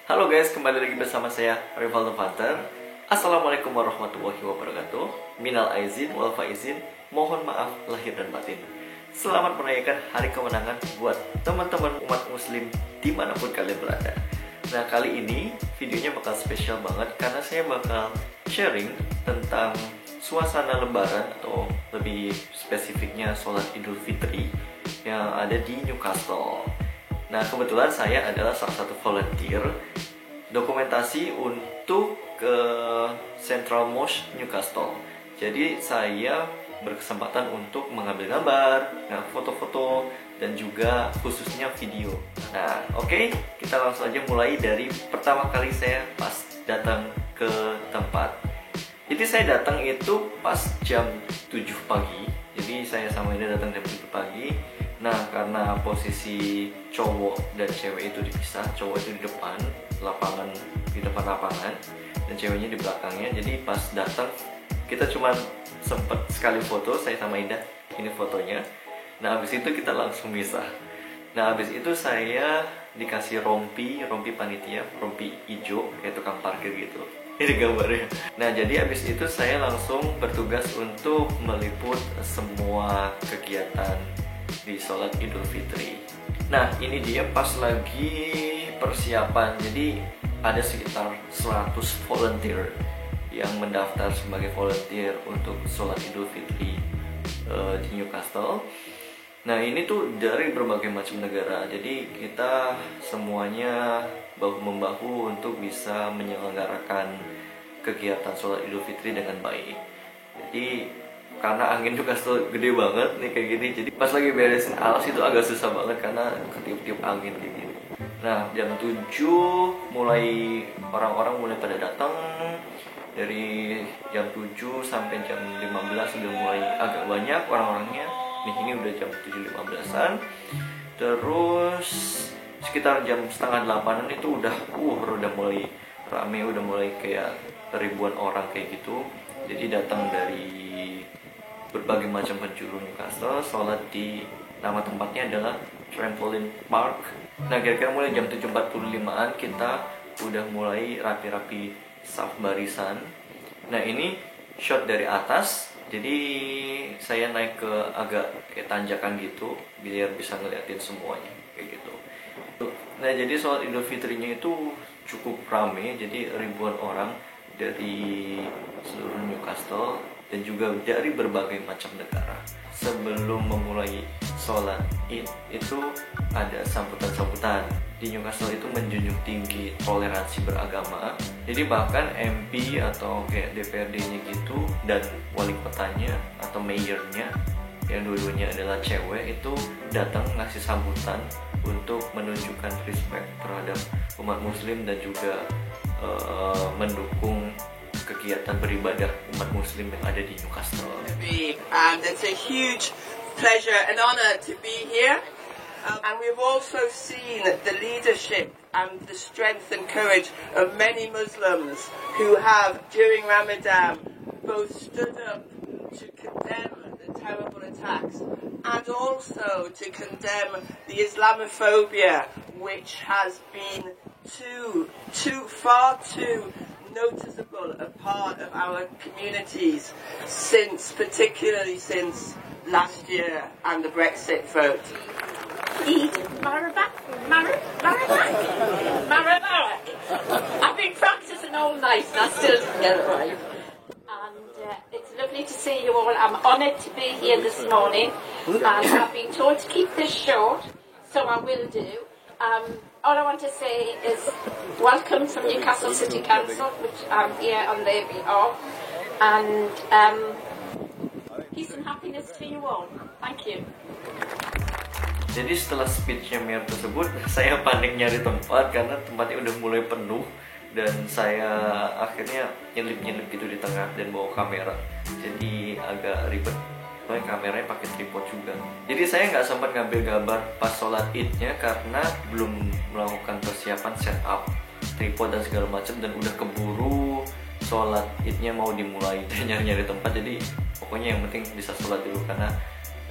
Halo guys, kembali lagi bersama saya Rivaldo Father. Assalamualaikum warahmatullahi wabarakatuh. Minal aizin wal faizin, mohon maaf lahir dan batin. Selamat merayakan hari kemenangan buat teman-teman umat muslim dimanapun kalian berada. Nah, kali ini videonya bakal spesial banget karena saya bakal sharing tentang suasana lebaran atau lebih spesifiknya sholat Idul Fitri yang ada di Newcastle. Nah, kebetulan saya adalah salah satu volunteer dokumentasi untuk ke Central Mosque Newcastle. Jadi saya berkesempatan untuk mengambil gambar, foto-foto, dan juga khususnya video. Nah, oke, kita langsung aja mulai dari pertama kali saya pas datang ke tempat. Jadi saya datang itu pas jam 7 pagi. Jadi saya sama ini datang jam 7 pagi. Nah, karena posisi cowok dan cewek itu dipisah, cowok itu di depan lapangan, di depan lapangan, dan ceweknya di belakangnya. Jadi pas datang kita cuma sempet sekali foto, saya sama Indah, ini fotonya. Nah, habis itu kita langsung misah. Nah, habis itu saya dikasih rompi panitia, rompi hijau kayak tukang parkir gitu. Ini gambarnya. Nah, jadi habis itu saya langsung bertugas untuk meliput semua kegiatan di sholat Idul Fitri. Nah, ini dia pas lagi persiapan. Jadi ada sekitar 100 volunteer yang mendaftar sebagai volunteer untuk sholat Idul Fitri di Newcastle. Nah, ini tuh dari berbagai macam negara. Jadi kita semuanya bahu-membahu untuk bisa menyelenggarakan kegiatan sholat Idul Fitri dengan baik. Jadi karena angin Newcastle gede banget nih kayak gini, jadi pas lagi beresin alas itu agak susah banget karena ketiup-tiup angin kayak gini. Nah, jam 7 orang-orang mulai pada datang. Dari jam 7 sampai jam 15 udah mulai agak banyak orang-orangnya. Nih, ini udah jam 7.15an. Terus sekitar jam setengah 8an itu udah mulai rame, udah mulai kayak ribuan orang kayak gitu. Jadi datang dari berbagai macam penjuru Newcastle, sholat di nama tempatnya adalah Trampoline Park. Nah, kira-kira mulai jam 7.45an kita udah mulai rapi-rapi saf barisan. Nah, ini shot dari atas. Jadi saya naik ke agak kayak tanjakan gitu biar bisa ngeliatin semuanya kayak gitu. Nah, jadi sholat Idul Fitrinya itu cukup rame. Jadi ribuan orang dari seluruh Newcastle dan juga dari berbagai macam negara. Sebelum memulai sholat Id itu ada sambutan-sambutan. Di Newcastle itu menjunjung tinggi toleransi beragama. Jadi bahkan MP atau kayak DPRD-nya gitu dan wali kotanya atau mayornya yang dua-duanya adalah cewek itu datang ngasih sambutan untuk menunjukkan respect terhadap umat muslim dan juga mendukung kegiatan beribadah umat muslim yang ada di Newcastle. And it's a huge pleasure and honor to be here. And we've also seen the leadership and the strength and courage of many Muslims who have, during Ramadan, both stood up to condemn the terrible attacks and also to condemn the Islamophobia, which has been far too noticeable a part of our communities particularly since last year and the Brexit vote. Eid Mubarak. I've been practicing all night and I still didn't get it right. And it's lovely to see you all. I'm honoured to be here this morning, and I've been told to keep this short, so I will do. All I want to say is welcome from Newcastle City Council, which I'm here on their behalf, and peace and happiness to you all. Thank you. Jadi setelah speech-nya Mayor tersebut, saya panik nyari tempat karena tempatnya udah mulai penuh dan saya akhirnya nyelip-nyelip gitu di tengah dan bawa kamera. Jadi agak ribet. Soalnya kameranya pakai tripod juga. Jadi saya nggak sempat ngambil gambar pas sholat Id-nya karena belum melakukan persiapan setup tripod dan segala macam, dan udah keburu sholat Id-nya mau dimulai dan nyari-nyari tempat. Jadi pokoknya yang penting bisa sholat dulu karena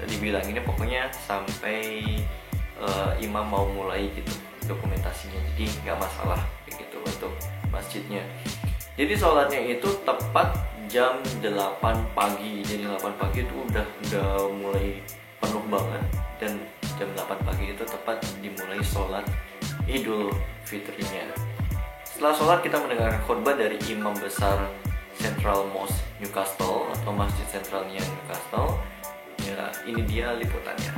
dibilanginnya pokoknya sampai imam mau mulai gitu dokumentasinya. Jadi nggak masalah kayak gitu. untuk masjidnya. Jadi sholatnya itu tepat jam 8 pagi. Jadi 8 pagi itu udah mulai penuh banget, dan jam 8 pagi itu tepat dimulai sholat Idul Fitrinya. Setelah sholat kita mendengarkan khutbah dari Imam Besar Central Mosque Newcastle atau Masjid Sentralnya Newcastle. Ya, ini dia liputannya.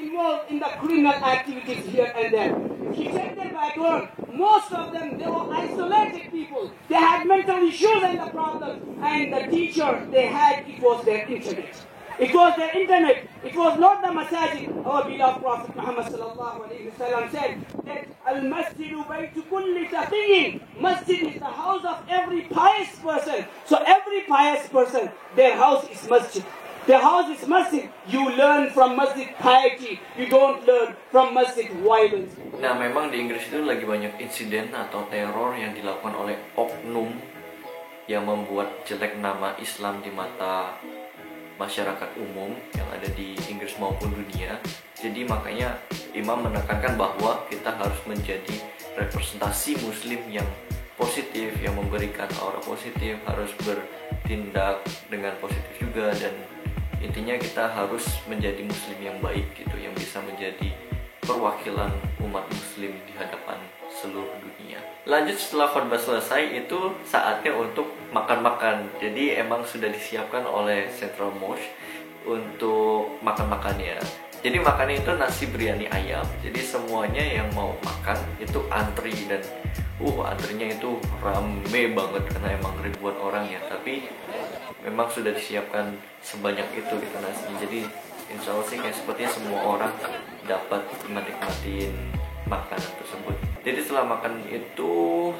Involved in the criminal activities here and there. He checked their background. Most of them, they were isolated people. They had mental issues and the problems. And the teacher they had, it was their internet. It was their internet. It was not the masajid. Our beloved Prophet Muhammad sallallahu alaihi wasallam said that al-masjidu baytu kulli taqiyyin. Masjid is the house of every pious person. So every pious person, their house is masjid. Their house is masjid. You learn from masjid piety. You don't learn from masjid violence. Nah, memang di Inggris itu lagi banyak insiden atau teror yang dilakukan oleh oknum yang membuat jelek nama Islam di mata masyarakat umum yang ada di Inggris maupun dunia. Jadi makanya Imam menekankan bahwa kita harus menjadi representasi Muslim yang positif, yang memberikan aura positif, harus bertindak dengan positif juga, dan intinya kita harus menjadi Muslim yang baik gitu, yang bisa menjadi perwakilan umat Muslim di hadapan seluruh dunia. Lanjut, setelah khutbah selesai itu saatnya untuk makan-makan. Jadi emang sudah disiapkan oleh Central Mosque untuk makan-makannya. Jadi makannya itu nasi biryani ayam. Jadi semuanya yang mau makan itu antri, dan antrinya itu rame banget karena emang ribuan orang ya. Tapi memang sudah disiapkan sebanyak itu gitu nasinya. Jadi insya Allah sih kayak sepertinya semua orang dapat menikmatin makanan tersebut. Jadi setelah makan itu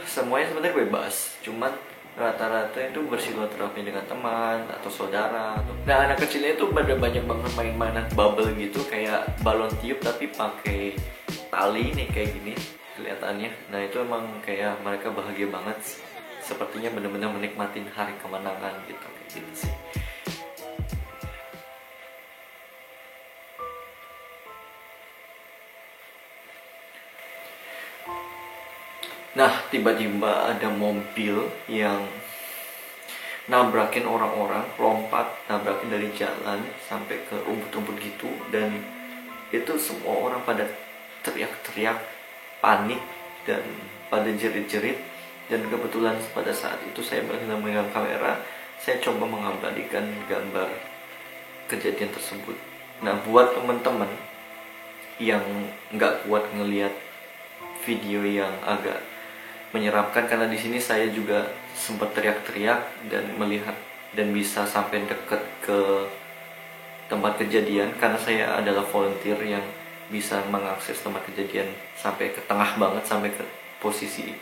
semuanya sebenarnya bebas, cuman rata-rata itu bersilaturahmi dengan teman atau saudara. Nah, anak kecilnya itu pada banyak banget main-mainan bubble gitu, kayak balon tiup tapi pakai tali nih kayak gini kelihatannya. Nah, itu emang kayak mereka bahagia banget, sepertinya benar-benar menikmatin hari kemenangan gitu, kayak gitu sih. Nah, tiba-tiba ada mobil yang nabrakin orang-orang, lompat, nabrakin dari jalan sampai ke rumput-rumput gitu, dan itu semua orang pada teriak-teriak, panik, dan pada jerit-jerit. Dan kebetulan pada saat itu saya sedang memegang kamera, saya coba mengabadikan gambar kejadian tersebut. Nah, buat teman-teman yang nggak kuat ngelihat video yang agak menyeramkan, karena di sini saya juga sempat teriak-teriak dan melihat dan bisa sampai dekat ke tempat kejadian, karena saya adalah volunteer yang bisa mengakses tempat kejadian sampai ke tengah banget, sampai ke posisi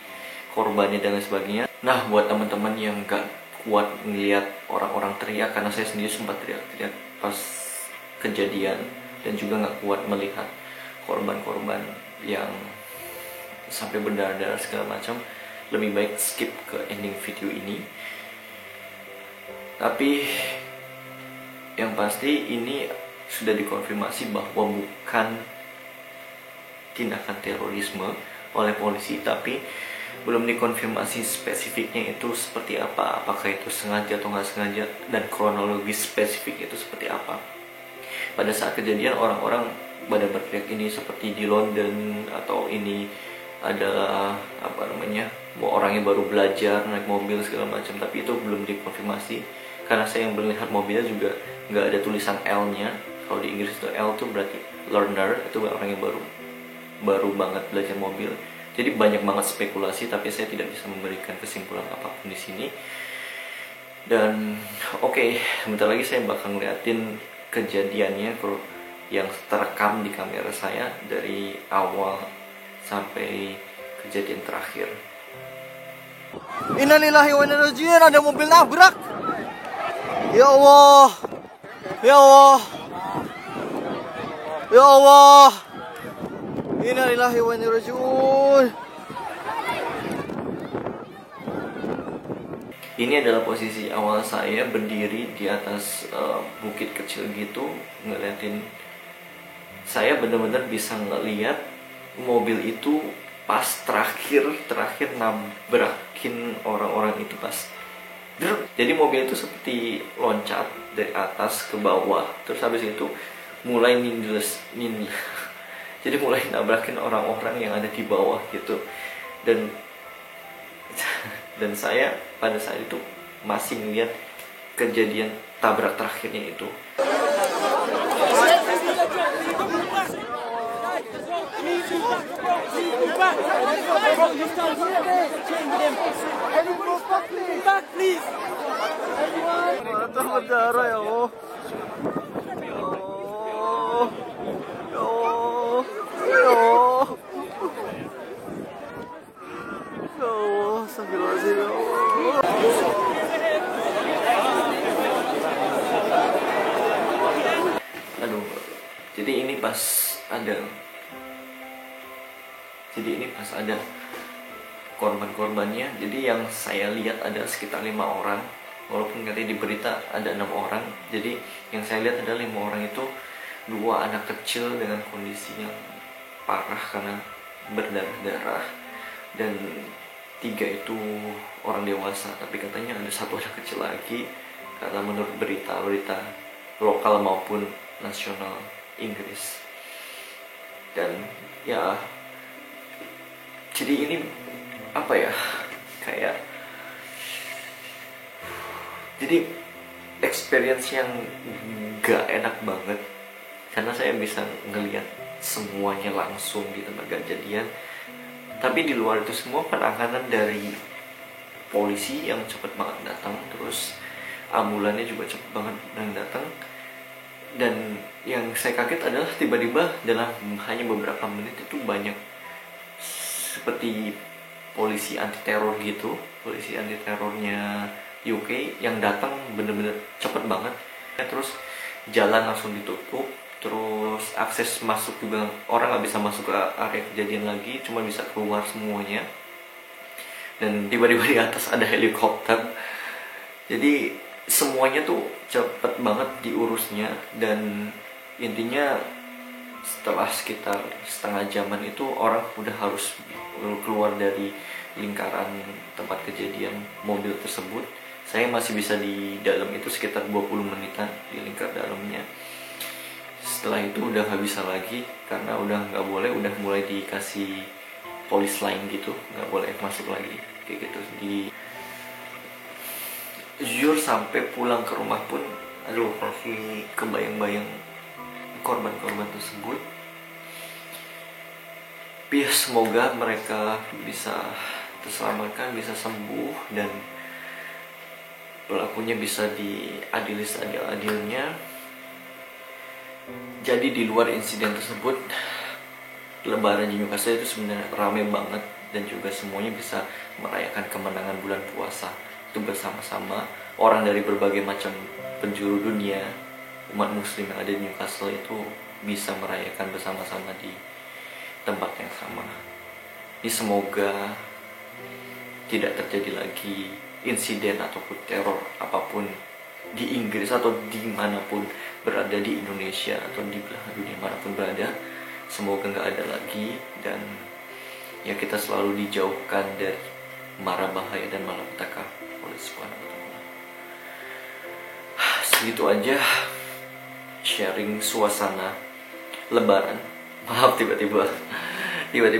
korbannya dan lain sebagainya. Nah, buat teman-teman yang gak kuat ngelihat orang-orang teriak, karena saya sendiri sempat teriak-teriak pas kejadian, dan juga gak kuat melihat korban-korban yang sampai berdarah-darah segala macam, lebih baik skip ke ending video ini. Tapi yang pasti ini sudah dikonfirmasi bahwa bukan tindakan terorisme oleh polisi, tapi belum dikonfirmasi spesifiknya itu seperti apa, apakah itu sengaja atau nggak sengaja, dan kronologis spesifik itu seperti apa. Pada saat kejadian orang-orang pada berteriak ini seperti di London, atau ini adalah orangnya baru belajar naik mobil segala macam, tapi itu belum dikonfirmasi karena saya yang melihat mobilnya juga nggak ada tulisan L-nya. Kalau di Inggris itu L itu berarti learner, itu orang yang baru banget belajar mobil. Jadi banyak banget spekulasi, tapi saya tidak bisa memberikan kesimpulan apapun di sini. Dan oke, sebentar lagi saya bakal ngeliatin kejadiannya yang terekam di kamera saya dari awal sampai kejadian terakhir. Innalillahi wa inna ilaihi raji'un, ada mobil nabrak. Ya Allah. Ya Allah. Ya Allah. Innalillahi wa inna ilaihi raji'un. Ini adalah posisi awal saya berdiri di atas bukit kecil gitu, ngeliatin. Saya benar-benar bisa ngeliat mobil itu pas terakhir nabrakin orang-orang itu pas. Jadi mobil itu seperti loncat dari atas ke bawah, terus habis itu mulai jadi mulai nabrakin orang-orang yang ada di bawah gitu. Dan saya pada saat itu masih melihat kejadian tabrak terakhirnya itu. Mata berdarah ya Allah. Astagfirullahaladzim ya Allah. Aduh, jadi ini pas ada korban-korbannya. Jadi yang saya lihat ada sekitar 5 orang, walaupun katanya di berita ada 6 orang. Jadi yang saya lihat ada 5 orang itu 2 anak kecil dengan kondisi yang parah karena berdarah-darah, dan 3 itu orang dewasa. Tapi katanya ada 1 anak kecil lagi, karena menurut berita-berita lokal maupun nasional Inggris. Dan ya, jadi ini apa ya, kayak jadi experience yang gak enak banget, karena saya bisa ngelihat semuanya langsung di tempat kejadian. Tapi di luar itu semua penanganan dari polisi yang cepet banget datang, terus ambulannya juga cepet banget datang. Dan yang saya kaget adalah tiba-tiba dalam hanya beberapa menit itu banyak seperti polisi anti teror gitu, polisi anti terornya UK yang datang bener-bener cepet banget. Terus jalan langsung ditutup, terus akses masuk juga orang nggak bisa masuk ke area kejadian lagi, cuma bisa keluar semuanya. Dan tiba-tiba di atas ada helikopter. Jadi semuanya tuh cepet banget diurusnya. Dan intinya setelah sekitar setengah jaman itu orang udah harus keluar dari lingkaran tempat kejadian mobil tersebut. Saya masih bisa di dalam itu sekitar 20 menitan di lingkar dalamnya. Setelah itu udah nggak bisa lagi, karena udah nggak boleh, udah mulai dikasih polis lain gitu, nggak boleh masuk lagi kayak gitu. Jujur sampai pulang ke rumah pun, aduh, masih kebayang-bayang korban-korban tersebut. Ya semoga mereka bisa terselamatkan, bisa sembuh, dan pelakunya bisa diadili seadil-adilnya. Jadi di luar insiden tersebut, Lebaran di Newcastle itu sebenarnya ramai banget, dan juga semuanya bisa merayakan kemenangan bulan puasa itu bersama-sama. Orang dari berbagai macam penjuru dunia, umat muslim yang ada di Newcastle itu bisa merayakan bersama-sama di tempat yang sama. Ini semoga tidak terjadi lagi insiden ataupun teror apapun di Inggris atau dimanapun berada, di Indonesia atau di belahan dunia manapun berada. Semoga nggak ada lagi, dan ya kita selalu dijauhkan dari mara bahaya dan malapetaka oleh Subhanahu wa Ta'ala. Segitu aja sharing suasana Lebaran. Maaf tiba-tiba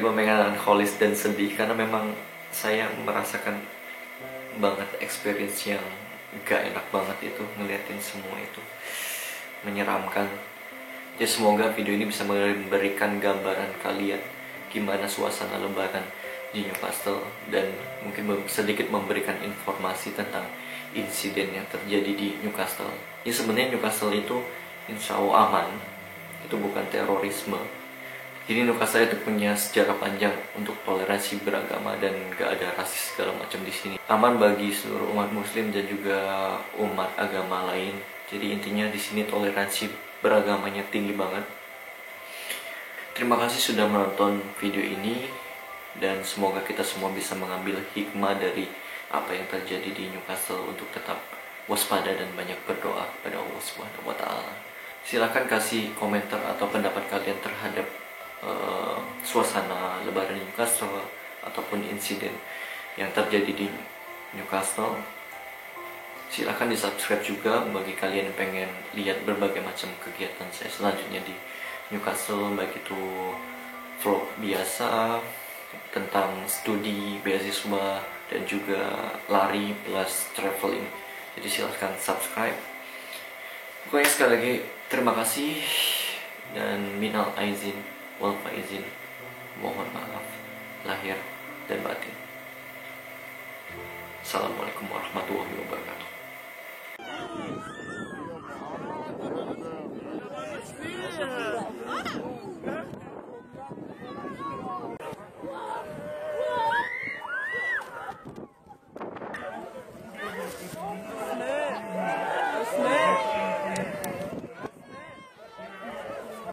melankolis dan sedih, karena memang saya merasakan banget experience yang gak enak banget itu, ngeliatin semua itu menyeramkan. Ya semoga video ini bisa memberikan gambaran kalian gimana suasana Lebaran di Newcastle, dan mungkin sedikit memberikan informasi tentang insiden yang terjadi di Newcastle. Ya sebenarnya Newcastle itu insya Allah aman, itu bukan terorisme. Jadi Newcastle itu punya sejarah panjang untuk toleransi beragama dan gak ada rasis segala macam di sini. Aman bagi seluruh umat muslim dan juga umat agama lain. Jadi intinya di sini toleransi beragamanya tinggi banget. Terima kasih sudah menonton video ini, dan semoga kita semua bisa mengambil hikmah dari apa yang terjadi di Newcastle untuk tetap waspada dan banyak berdoa pada Allah Subhanahu wa Ta'ala. Silakan kasih komentar atau pendapat kalian terhadap suasana Lebaran di Newcastle ataupun insiden yang terjadi di Newcastle. Silahkan di subscribe juga bagi kalian yang pengen lihat berbagai macam kegiatan saya selanjutnya di Newcastle, baik itu vlog biasa tentang studi, beasiswa, dan juga lari plus traveling. Jadi silahkan subscribe. Pokoknya sekali lagi terima kasih dan minal aizin wal faizin, mohon maaf lahir dan batin.